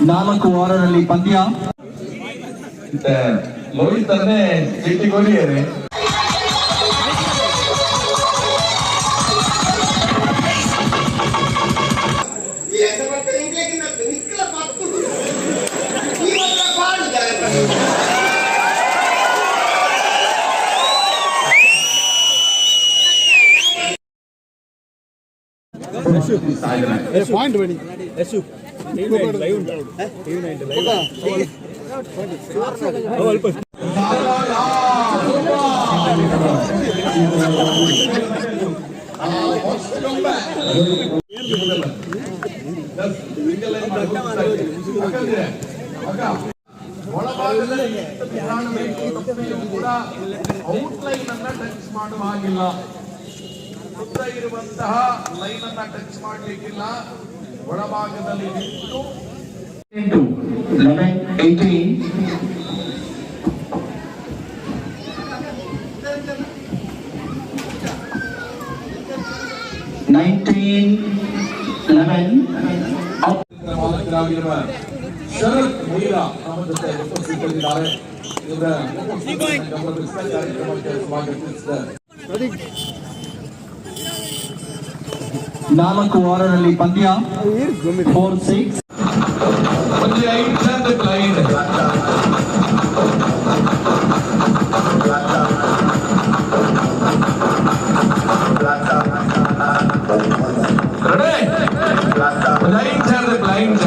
4 ವಾರದಲ್ಲಿ ಪಂದ್ಯ. ಲೋಹಿತ್ ಅನ್ನೇ ಚಿಟ್ಟಿಗೋಲಿಯರೆ ಪಾಯಿಂಟ್ ಬನ್ನಿ ಔಟ್ಲೈನ್ ಅನ್ನ ಟಚ್ ಮಾಡುವ ಹಾಗಿಲ್ಲ, ಉದ್ದ ಇರುವಂತಹ ಲೈನ್ ಅನ್ನ ಟಚ್ ಮಾಡಲಿಕ್ಕಿಲ್ಲ. ಒಳಭಾಗದಲ್ಲಿ ನಿಂತು 11, 18. 19, 11. ಶರತ್ ಬೇಲಾ ನಮ್ಮ ಜೊತೆ ಉಪಸ್ಥಿತರಿದ್ದಾರೆ. ಇವರ ಕಾರ್ಯಕ್ರಮಕ್ಕೆ ಸ್ವಾಗತಿಸಿದ್ದಾರೆ. 4 ವಾರದಲ್ಲಿ ಪಂದ್ಯ. 4-6. Only I turn the blind. Ready? Only I turn the blind.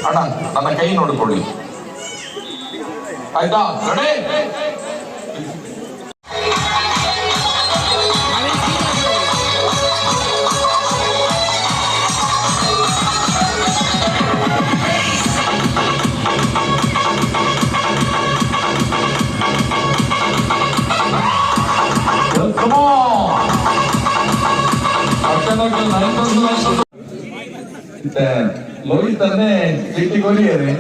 ಅಣ್ಣ ನನ್ನ ಕೈ ನೋಡಿಕೊಳ್ಳಿ ಆಯ್ತಾ? ರೆಡಿ? ಲೋಹಿತ್ ಅನ್ನೇ ಚಿಟ್ಟಿಗೋಲಿಯರೆ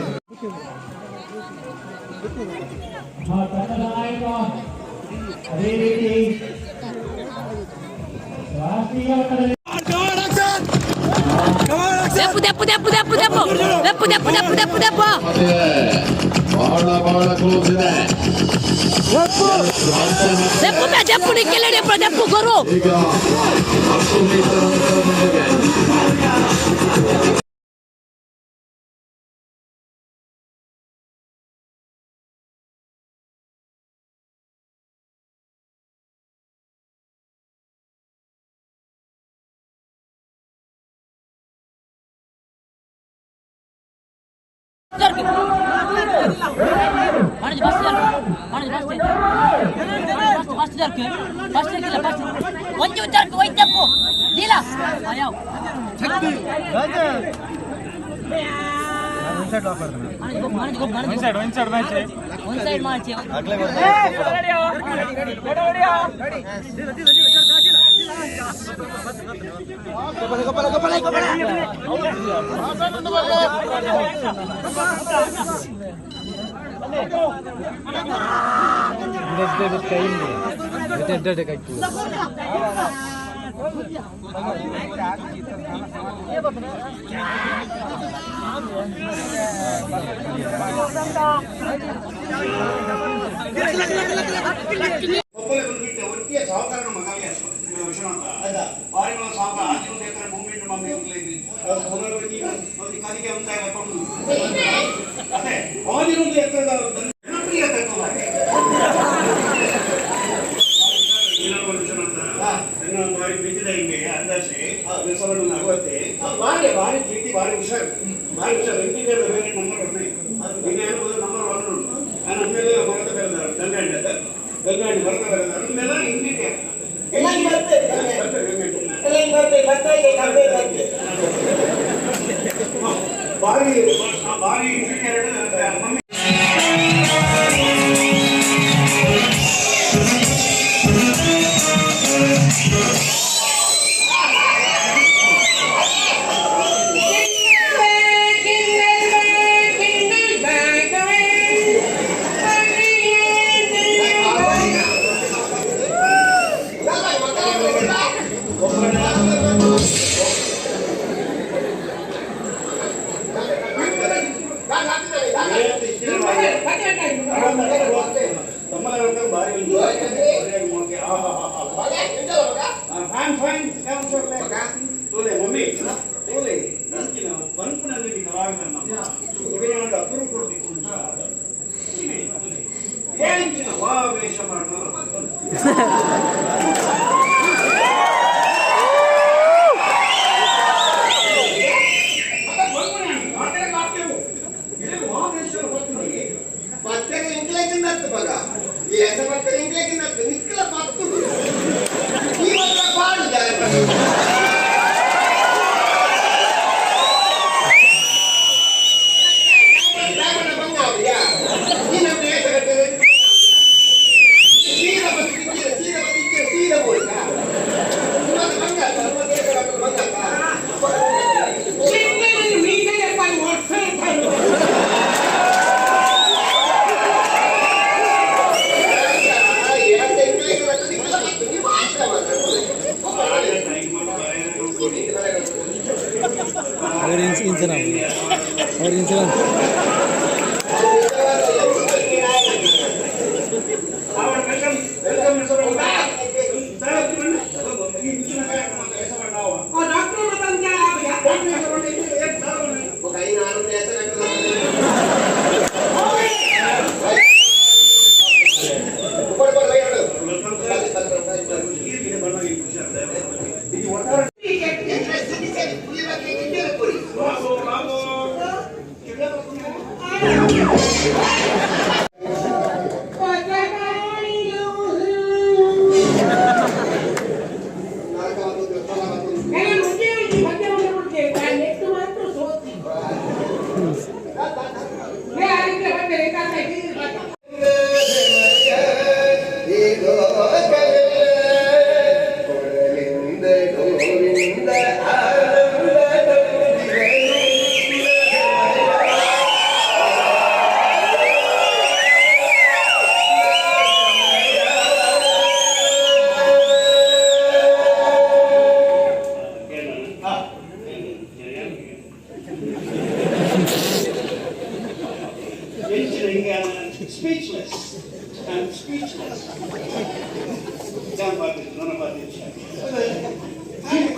ಅದೇ ರೀತಿ ಬಹಳ ಕ್ಲೋಸ್ ಇದೆ. ಈಗ 10 ಮೀಟರ್ ಅಂತರದೊಂದಿಗೆ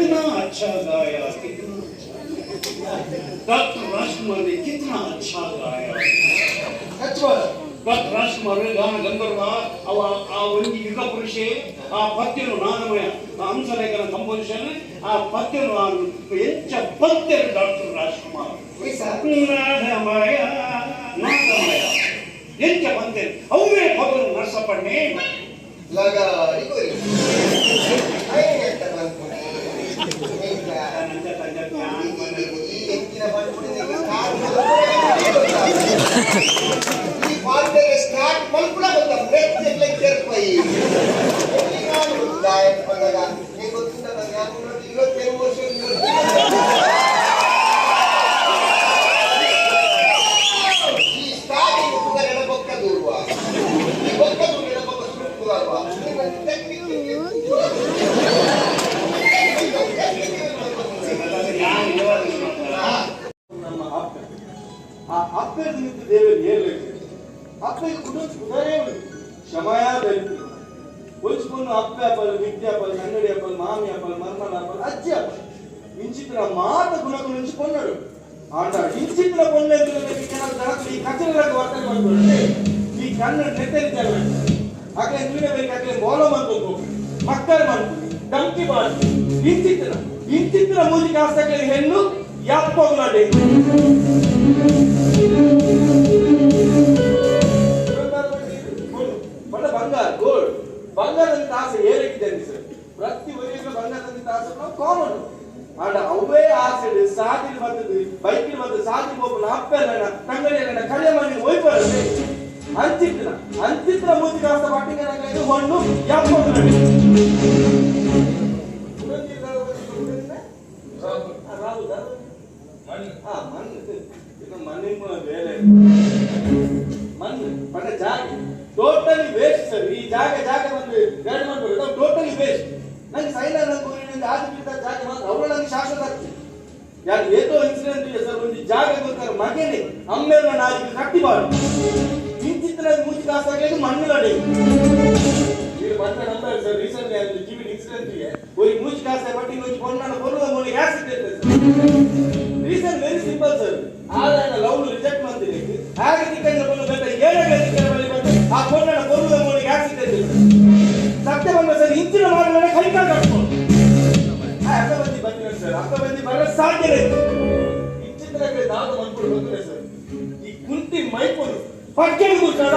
कितना अच्छा गाया, डॉक्टर राजकुमार ने कितना अच्छा गाया. ಡಾಕ್ಟರ್ ರಾಜ್ಕುಮಾರ್ ಗಾನ ಗಂಧರ್ವ ಆ ಒಂದು ಯುಗ ಪುರುಷೆ ಆ ಪದ್ಯನು ನಾನಮಯ ಹಂಸಲೇಖನ ಕಂಪೋಸಿಷನ್ ಆ ಪದ್ಯನು ಎಂಚ ಪದ್ಯರು ಡಾಕ್ಟರ್ ರಾಜ್ಕುಮಾರ್ ನಾದಮಯ ನಾದಮಯ ಎಂಚ ಪದ್ಯರು ಅವೇ ಪದನು ನರಸಪ್ಪಣ್ಣೆ start malpula bata break like terpai ini kan diet pagaga ini gotinda yang udah 20 ವರ್ಷ ಈ starting ಕುಗರೆನ ಬೊಕ್ಕ ದೂರುವ ಈ ಬೊಕ್ಕ ದೂರಿನ ಬೊಕ್ಕ ಸುತ್ತುವ ನಮ್ಮ ಅಪ್ಪ ನಿಂತು ದೇವರು ಹೇಳಬೇಕು ಅಪ್ಪ ಕುದುರೆ ಶಮಯ ಬೆಲ್ಲು ಹೊಲ್ಸ್ಕೊಂಡು ಅಪ್ಪ ಅಪ್ಪಲ್ ವಿದ್ಯೆ ಅಪ್ಪಲ್ ಕನ್ನಡಿ ಅಪ್ಪಲ್ ಮಾಮಿ ಅಪ್ಪಲ್ ಮರ್ಮಲ ಅಪ್ಪಲ್ ಅಜ್ಜಿ ಅಪ್ಪ ಇಂಚಿತ್ರ ಮಾತ ಗುಣಗಳು ನಿಂಚಿಕೊಂಡರು ಆಟ ಇಂಚಿತ್ರ ಕೊಂಡೆಲ್ಲ ಈ ಕಚೇರಿಗೆ ವರ್ತನೆ ಮಾಡ್ಕೊಂಡು ಈ ಕನ್ನಡ ನೆತ್ತರಿದ್ದಾರೆ ಹಾಗೆ ನೀಡಬೇಕು ಹಾಗೆ ಮೋಲ ಮಾಡ್ಬೇಕು ಮಕ್ಕಳು ಮಾಡ್ಬೇಕು ಡಂಕಿ ಮಾಡ್ಬೇಕು ಇಂಚಿತ್ರ ಮೂಜಿಕ ಆಸಕ್ತಿ ಹೆಣ್ಣು ಯಾಪ್ಪೋಗ್ಲಾಡೆ ಗೋಲ್ಡ್ ಬಂಗಾರದಂತ ಆಸೆ ಏರಿಟ್ಟಿದ್ದೇನೆ ಸರ್ ಪ್ರತಿ ವರೆಗೂ ಬಂಗಾರದಂತ ಆಸೆ ನಾವು ಕಾಮನ್ ಆಡ ಅವೇ ಆಸೆ ಸಾಧಿಲ್ ಬಂದದ್ದು ಬೈಕಿಲ್ ಬಂದು ಸಾಧಿ ಹೋಗೋಣ ಅಪ್ಪೆಲ್ಲ ತಂಗಡಿಯಲ್ಲ ಕಳೆ ಮಾಡಿ ಹೋಯ್ಬಾರದೆ ಅಂಚಿತ್ರ ಮೂಜಿಕ ಆಸೆ ಪಟ್ಟಿಗೆ ಹೊಣ್ಣು ಯಾಪ್ಪೋಗ್ಲಾಡೆ ಮಣ್ಣು ಜಾಗ ಟೋಟಲಿ ವೇಸ್ಟ್ ಸರ್ ಈ ಜಾಗ ಬಂದು ಗೈಡ್ ಮಾಡ್ಬೋದು ಟೋಟಲಿ ವೇಸ್ಟ್ ನಂಗೆ ಸೈಲರ್ ಆದ ಜಾಗ ಮಾತ್ರ ಅವಳು ನಂಗೆ ಶಾಶ್ವತ ಆಗ್ತದೆ ಯಾರು ಏತೋ ಇನ್ಸಿಡೆಂಟ್ ಇದೆ ಸರ್ ಒಂದು ಜಾಗ ಗೊತ್ತಾರೆ ಮಗನೇ ಅಮ್ಮೇಲೆ ನಾಲ್ಕು ಕಟ್ಟಿಬಾರ್ದು ಇಂಚಿತ್ತಿನ ಮೂಚಿ ಕಾಸಾಗಲಿದ್ದು ಮಣ್ಣಿಲಡೆ ಇದು ಬಂದ ನಂತರ ಸರ್ ರೀಸೆಂಟ್ಲಿ ಆಯ್ತು ಟಿವಿ ಇನ್ಸಿಡೆಂಟ್ಗೆ ಒಂದು ಮೂಚಿ ಕಾಸೆ ಬಟ್ಟಿ ಒಂದು ಕೊಂಡನ ಕೊಲ್ಲುವ ಮೂಲ ಆಸಿಡ್ ಇರ್ತದೆ ರೀಸನ್ ವೆರಿ ಸಿಂಪಲ್ ಸರ್ ಆದಾಯ ಲವ್ ರಿಜೆಕ್ಟ್ ಮಾಡ್ತೀನಿ ಹಾಗೆ ನಿಕಂಡ ಕೊಂಡು ಬೇಡ ಏನಾಗಲಿಕ್ಕೆ ಬಳಿ ಬಂದು ಆ ಕೊಂಡನ ಕೊಲ್ಲುವ ಮೂಲ ಆಸಿಡ್ ಇರ್ತದೆ ಸತ್ಯ ಬಂದ ಸರ್ ಇಂಚಿನ ಮಾಡಲೇ ಕಲಿಕಾ ಕಟ್ಕೊಂಡು ಅರ್ಥ ಬಂದಿ ಬಂದಿಲ್ಲ ಸರ್ ಅರ್ಥ ಬಂದಿ ಬರಲು ಸಾಧ್ಯ ಇಲ್ಲ ಇಂಚಿನ ದಾದ ಮಾಡ್ಕೊಂಡು ಬಂದ್ರೆ ಸರ್ ಈ ಕುಂತಿ ಮೈಪುರು ಪಕ್ಕಕ್ಕೆ ಕೂತಾಡ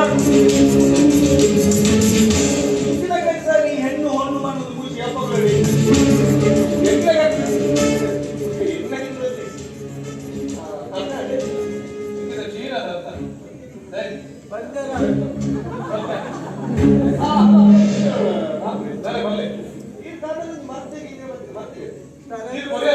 ಇಂಚಿನ ಸರ್ ಈ ಹೆಣ್ಣು ಹೊಣ್ಣು ಮಾಡೋದು ಮುಚ್ಚಿ ಅಪ್ಪಗಳು ಮತ್ತೆ